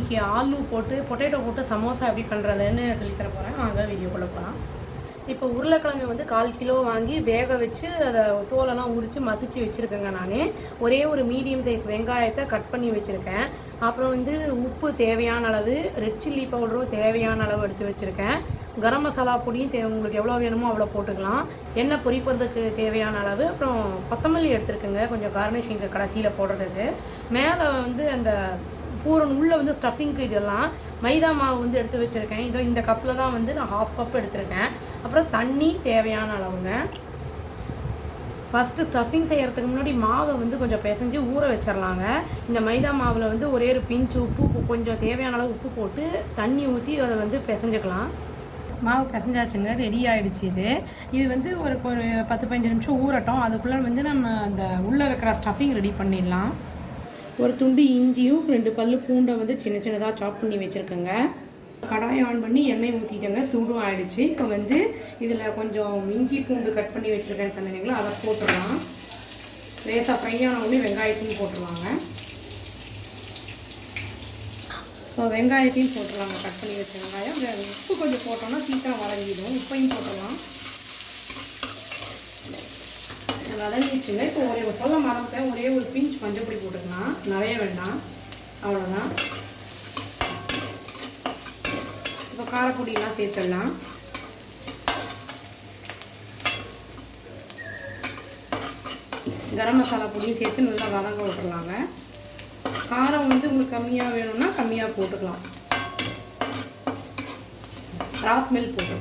இன்றைக்கி ஆலு போட்டு பொட்டேட்டோ போட்டு சமோசா எப்படி பண்ணுறதுன்னு சொல்லித்தர போகிறேன். வாங்க வீடியோக்குள்ளே போகலாம். இப்போ உருளைக்கிழங்கு வந்து 1/4 கிலோ வாங்கி வேக வச்சு அதை தோலெல்லாம் உரித்து மசிச்சு வச்சுருக்கேங்க. நான் ஒரே ஒரு மீடியம் சைஸ் வெங்காயத்தை கட் பண்ணி வச்சுருக்கேன். அப்புறம் வந்து உப்பு தேவையான அளவு, ரெட் சில்லி பவுடரும் தேவையான அளவு எடுத்து வச்சுருக்கேன். கரம் மசாலா பொடியும் உங்களுக்கு எவ்வளோ வேணுமோ அவ்வளோ போட்டுக்கலாம். எண்ணெய் பொரிப்பறதுக்கு தேவையான அளவு, அப்புறம் கொத்தமல்லி எடுத்துருக்குங்க கொஞ்சம் கார்னிஷிங்கு கடைசியில் போடுறதுக்கு. மேலே வந்து அந்த பூரண் உள்ளே வந்து ஸ்டஃபிங்க்கு இதெல்லாம் மைதா மாவு வந்து எடுத்து வச்சுருக்கேன். இதோ இந்த கப்பில் தான் வந்து நான் 1/2 கப் எடுத்திருக்கேன். அப்புறம் தண்ணி தேவையான அளவுங்க. ஃபஸ்ட்டு ஸ்டஃபிங் செய்கிறதுக்கு முன்னாடி மாவை வந்து கொஞ்சம் பிசைஞ்சு ஊற வச்சிடலாங்க. இந்த மைதா மாவில் வந்து ஒரே ஒரு பிஞ்சு உப்பு, கொஞ்சம் தேவையான அளவு உப்பு போட்டு தண்ணி ஊற்றி அதை வந்து பிசைஞ்சுக்கலாம். மாவு பிசைஞ்சாச்சுங்க, ரெடி ஆகிடுச்சு. இது வந்து ஒரு 10-15 நிமிஷம் ஊறட்டும். அதுக்குள்ளே வந்து நம்ம அந்த உள்ளே வைக்கிற ஸ்டஃபிங் ரெடி பண்ணிடலாம். ஒரு துண்டு இஞ்சியும் 2 பல்லு பூண்டை வந்து சின்ன சின்னதாக சாப் பண்ணி வச்சுருக்கேங்க. கடாயை ஆன் பண்ணி எண்ணெய் ஊற்றிட்டேங்க, சூடும் ஆகிடுச்சு. இப்போ வந்து இதில் கொஞ்சம் இஞ்சி பூண்டு கட் பண்ணி வச்சுருக்கேன்னு சொன்னீங்களா, அதை போட்டுடலாம். லேசாக ஃப்ரை ஆனவுடனே வெங்காயத்தையும் போட்டுருவாங்க. இப்போ வெங்காயத்தையும் போட்டுருவாங்க, கட் பண்ணி வச்ச வெங்காயம். உப்பு கொஞ்சம் போட்டோம்னா சீக்கிரம் வதங்கிடும். உப்பையும் போட்டுடலாம். வதங்கிடுச்சுங்க. இப்போ சொல்ல மறந்துட்டேன், ஒரே ஒரு பிஞ்ச் மஞ்சள் பொடி போட்டுக்கலாம், நிறைய வேண்டாம், அவ்வளோதான். இப்போ காரப்பொடியெலாம் சேர்த்துடலாம். கரம் மசாலா பொடியும் சேர்த்து நல்லா வதங்க விட்டுடலாங்க. காரம் வந்து உங்களுக்கு கம்மியாக வேணும்னா கம்மியாக போட்டுக்கலாம். ராஸ்மெல் போட்டு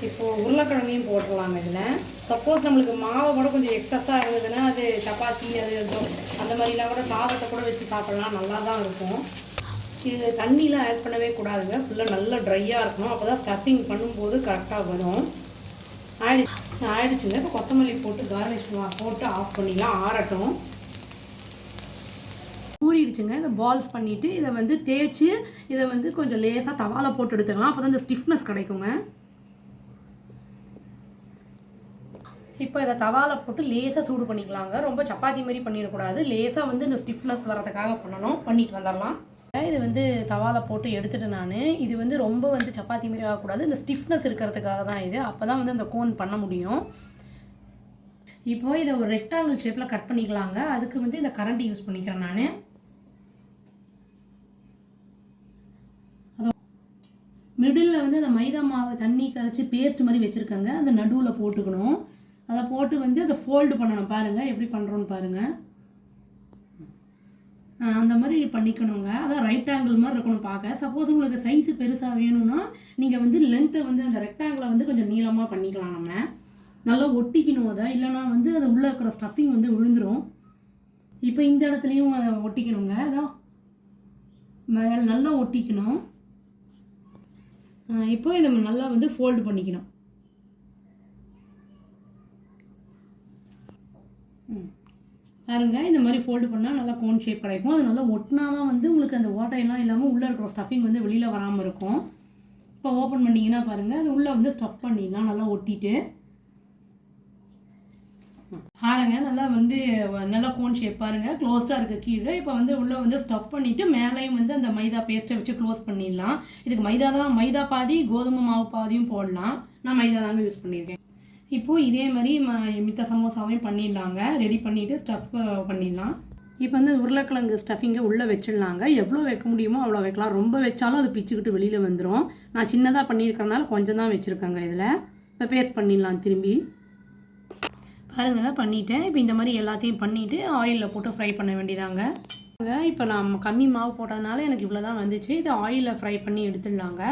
இப்போது உருளைக்கிழங்கையும் போட்டுடலாங்க. இதில் சப்போஸ் நம்மளுக்கு மாவை கூட கொஞ்சம் எக்ஸஸாக இருந்ததுன்னா அது சப்பாத்தி அது அந்த மாதிரிலாம் கூட சாதத்தை கூட வச்சு சாப்பிட்லாம், நல்லா தான் இருக்கும். இது தண்ணியெலாம் ஆட் பண்ணவே கூடாதுங்க, ஃபுல்லாக நல்லா ட்ரையாக இருக்கணும். அப்போ தான் ஸ்டஃபிங் பண்ணும்போது கரெக்டாக வரும். ஆயிடுச்சுங்க. இப்போ கொத்தமல்லி போட்டு கார்னிஷ் போட்டு ஆஃப் பண்ணிடலாம், ஆறட்டும். ஊறிடுச்சுங்க. இதை பால்ஸ் பண்ணிவிட்டு இதை வந்து தேய்ச்சி இதை வந்து கொஞ்சம் லேசாக தவாவில் போட்டு எடுத்துக்கலாம். அப்போ தான் இந்த ஸ்டிஃப்னஸ் கிடைக்குங்க. இப்போ இதை தவாவில் போட்டு லேசாக சூடு பண்ணிக்கலாங்க. ரொம்ப சப்பாத்தி மாதிரி பண்ணிடக்கூடாது, லேசாக வந்து இந்த ஸ்டிஃப்னஸ் வரதுக்காக பண்ணிட்டு வந்துடலாம். இது வந்து தவாவில் போட்டு எடுத்துகிட்டு நான் இது வந்து ரொம்ப வந்து சப்பாத்தி மாதிரி ஆகக்கூடாது, இந்த ஸ்டிஃப்னஸ் இருக்கிறதுக்காக தான் இது. அப்போ தான் வந்து அந்த கோன் பண்ண முடியும். இப்போ இதை ஒரு ரெக்டாங்கிள் ஷேப்பில் கட் பண்ணிக்கலாங்க. அதுக்கு வந்து இந்த கரண்டி யூஸ் பண்ணிக்கிறேன் நான். மிடில் வந்து அந்த மைதா மாவு தண்ணி கரைச்சி பேஸ்ட் மாதிரி வச்சுருக்கேங்க, அந்த நடுவில் போட்டுக்கணும். அதை போட்டு வந்து அதை ஃபோல்டு பண்ணணும். பாருங்கள் எப்படி பண்ணுறோன்னு பாருங்கள். அந்த மாதிரி பண்ணிக்கணுங்க. அதான் ரைட் ஆங்கிள் மாதிரி இருக்கணும் பார்க்க. சப்போஸ் உங்களுக்கு சைஸு பெருசாக வேணும்னா நீங்கள் வந்து லென்த்தை வந்து அந்த ரெக்டாங்கிளை வந்து கொஞ்சம் நீளமாக பண்ணிக்கலாம். நம்ம நல்லா ஒட்டிக்கணும் அதை, இல்லைனா வந்து அது உள்ளே இருக்கிற ஸ்டஃபிங் வந்து விழுந்துடும். இப்போ இந்த இடத்துலையும் அதை ஒட்டிக்கணுங்க. அதான் நல்லா ஒட்டிக்கணும். இப்போ இதை நல்லா வந்து ஃபோல்டு பண்ணிக்கணும். பாருங்க, இந்த மாதிரி ஃபோல்டு பண்ணால் நல்லா கோன் ஷேப் கிடைக்கும். அது நல்லா ஒட்டினா தான் வந்து உங்களுக்கு அந்த ஓட்டையெல்லாம் இல்லாமல் உள்ளே இருக்கிற ஸ்டஃபிங் வந்து வெளியில் வராமல் இருக்கும். இப்போ ஓப்பன் பண்ணிங்கன்னா பாருங்கள், அது உள்ளே வந்து ஸ்டஃப் பண்ணிடலாம் நல்லா ஒட்டிட்டு. பாருங்க, நல்லா வந்து நல்லா கோன் ஷேப் பாருங்கள், க்ளோஸ்டாக இருக்குது கீழே. இப்போ வந்து உள்ளே வந்து ஸ்டஃப் பண்ணிவிட்டு மேலேயும் வந்து அந்த மைதா பேஸ்ட்டை வச்சு க்ளோஸ் பண்ணிடலாம். இதுக்கு மைதா பாதி கோதுமை மாவு பாதியும் போடலாம். நான் மைதா தாங்க யூஸ் பண்ணியிருக்கேன். இப்போது இதே மாதிரி மித்த சமோசாவையும் பண்ணிடலாங்க. ரெடி பண்ணிவிட்டு ஸ்டஃப் பண்ணிடலாம். இப்போ வந்து உருளைக்கிழங்கு ஸ்டஃபிங்கை உள்ளே வச்சிடலாங்க. எவ்வளோ வைக்க முடியுமோ அவ்வளோ வைக்கலாம். ரொம்ப வச்சாலும் அது பிச்சுக்கிட்டு வெளியில் வந்துடும். நான் சின்னதாக பண்ணியிருக்கறனால கொஞ்சம் தான் வச்சுருக்கேங்க. இதில் இப்போ பேஸ்ட் பண்ணிடலாம் திரும்பி. பாருங்க, பண்ணிவிட்டேன். இப்போ இந்த மாதிரி எல்லாத்தையும் பண்ணிவிட்டு ஆயிலில் போட்டு ஃப்ரை பண்ண வேண்டியதாங்க. இப்போ நான் கம்மி மாவு போட்டதுனால எனக்கு இவ்வளோ தான் வந்துச்சு. இதை ஆயிலில் ஃப்ரை பண்ணி எடுத்துடலாங்க.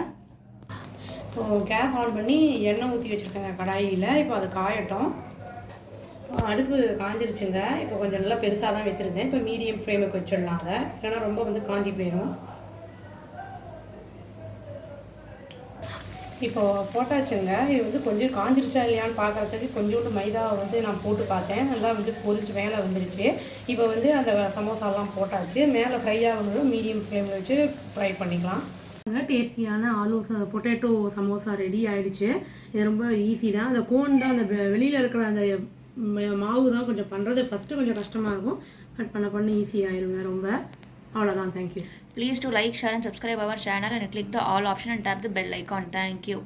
இப்போது கேஸ் ஆன் பண்ணி எண்ணெய் ஊற்றி வச்சுருக்கேங்க கடாயில். இப்போ அது காயட்டும். அடுப்பு காஞ்சிருச்சுங்க. இப்போ கொஞ்சம் நல்லா பெருசாக தான் வச்சுருந்தேன். இப்போ மீடியம் ஃப்ளேமுக்கு வச்சிடலாம். அதை ஏன்னா ரொம்ப வந்து காஞ்சி போயிடும். இப்போது போட்டாச்சுங்க. இது வந்து கொஞ்சம் காஞ்சிருச்சா இல்லையான்னு பார்க்குறதுக்கு கொஞ்சோண்டு மைதாவை வந்து நான் போட்டு பார்த்தேன். நல்லா வந்து பொரிச்சு மேலே வந்துருச்சு. இப்போ வந்து அந்த சமோசாலாம் போட்டாச்சு. மேலே ஃப்ரை ஆகணும், மீடியம் ஃப்ளேமில் வச்சு ஃப்ரை பண்ணிக்கலாம். டேஸ்டியான பொட்டேட்டோ சமோசா ரெடி ஆகிடுச்சு. இது ரொம்ப ஈஸி தான். அந்த கோன் தான் அந்த வெளியில் இருக்கிற அந்த மாவு தான் கொஞ்சம் பண்ணுறது ஃபஸ்ட்டு கொஞ்சம் கஷ்டமாக இருக்கும், பட் பண்ண ஈஸியாகிருங்க ரொம்ப. அவ்வளோதான். Thank you. Please do like, share and subscribe our channel and click the all option and tap the bell icon. Thank you.